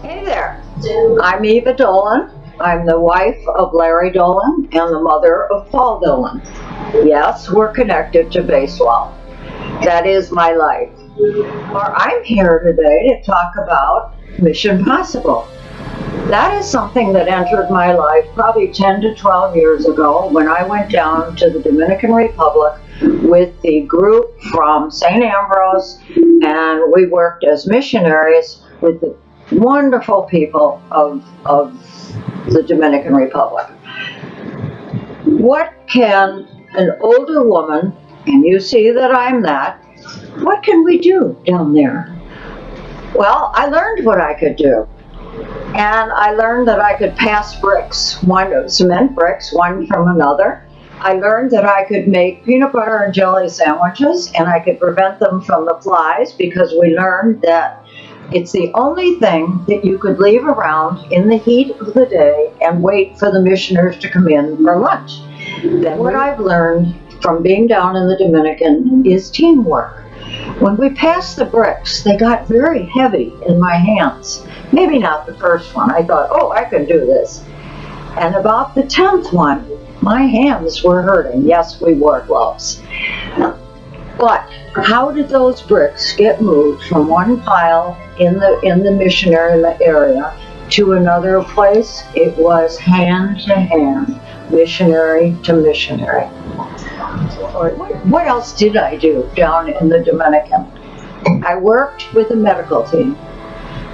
Hey there, I'm Eva Dolan. I'm the wife of Larry Dolan and the mother of Paul Dolan. Yes, we're connected to baseball. That is my life. Or I'm here today to talk about Mission Possible. That is something that entered my life probably 10 to 12 years ago when I went down to the Dominican Republic with the group from St. Ambrose, and we worked as missionaries with the wonderful people of the Dominican Republic. What can an older woman, and you see that I'm that, what can we do down there? Well, I learned what I could do. And I learned that I could pass bricks, cement bricks, one from another. I learned that I could make peanut butter and jelly sandwiches, and I could prevent them from the flies, because we learned that it's the only thing that you could leave around in the heat of the day and wait for the missioners to come in for lunch. Then what I've learned from being down in the Dominican is teamwork. When we passed the bricks, they got very heavy in my hands. Maybe not the first one. I thought, oh, I can do this. And about the 10th one, my hands were hurting. Yes, we wore gloves. But how did those bricks get moved from one pile in the missionary area to another place? It was hand to hand, missionary to missionary. What else did I do down in the Dominican? I worked with a medical team.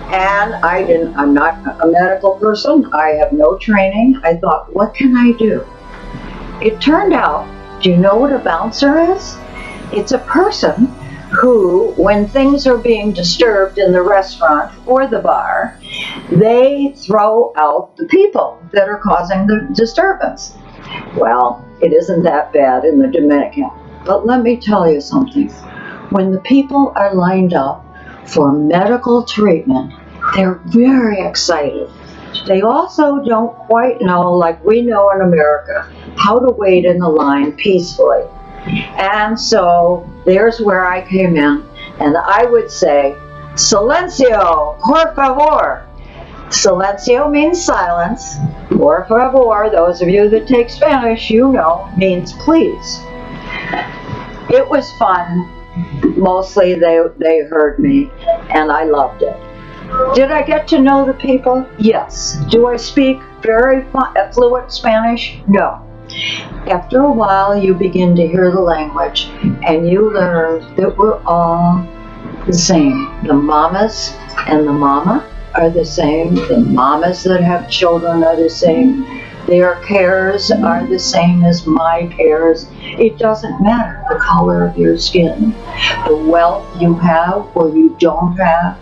And I'm not a medical person. I have no training. I thought, what can I do? It turned out, do you know what a bouncer is? It's a person who, when things are being disturbed in the restaurant or the bar, they throw out the people that are causing the disturbance. Well, it isn't that bad in the Dominican. But let me tell you something. When the people are lined up for medical treatment, they're very excited. They also don't quite know, like we know in America, how to wait in the line peacefully. And so there's where I came in, and I would say, silencio, por favor. Silencio means silence. Por favor, those of you that take Spanish, you know, means please. It was fun. Mostly they heard me, and I loved it. Did I get to know the people? Yes. Do I speak very fluent Spanish? No. After a while, you begin to hear the language, and you learn that we're all the same. The mamas and the mama are the same. The mamas that have children are the same. Their cares are the same as my cares. It doesn't matter the color of your skin, the wealth you have or you don't have.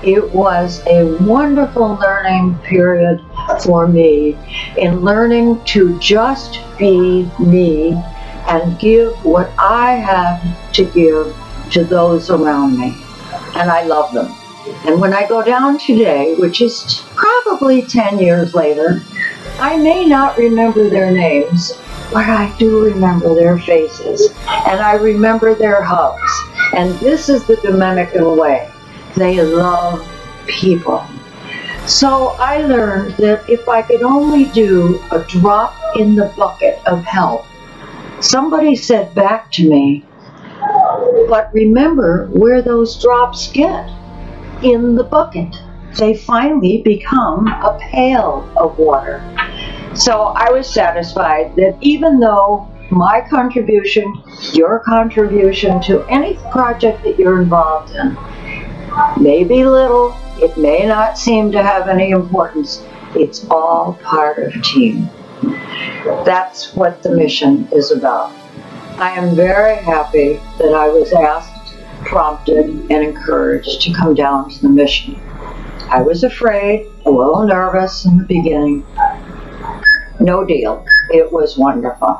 It was a wonderful learning period for me in learning to just be me and give what I have to give to those around me. And I love them. And when I go down today, which is probably 10 years later, I may not remember their names, but I do remember their faces, and I remember their hugs. And this is the Dominican way. They love people. So I learned that if I could only do a drop in the bucket of help, somebody said back to me, but remember where those drops get, in the bucket. They finally become a pail of water. So I was satisfied that even though my contribution, your contribution to any project that you're involved in may be little, it may not seem to have any importance, it's all part of team. That's what the mission is about. I am very happy that I was asked, prompted, and encouraged to come down to the mission. I was afraid, a little nervous in the beginning. No deal. It was wonderful.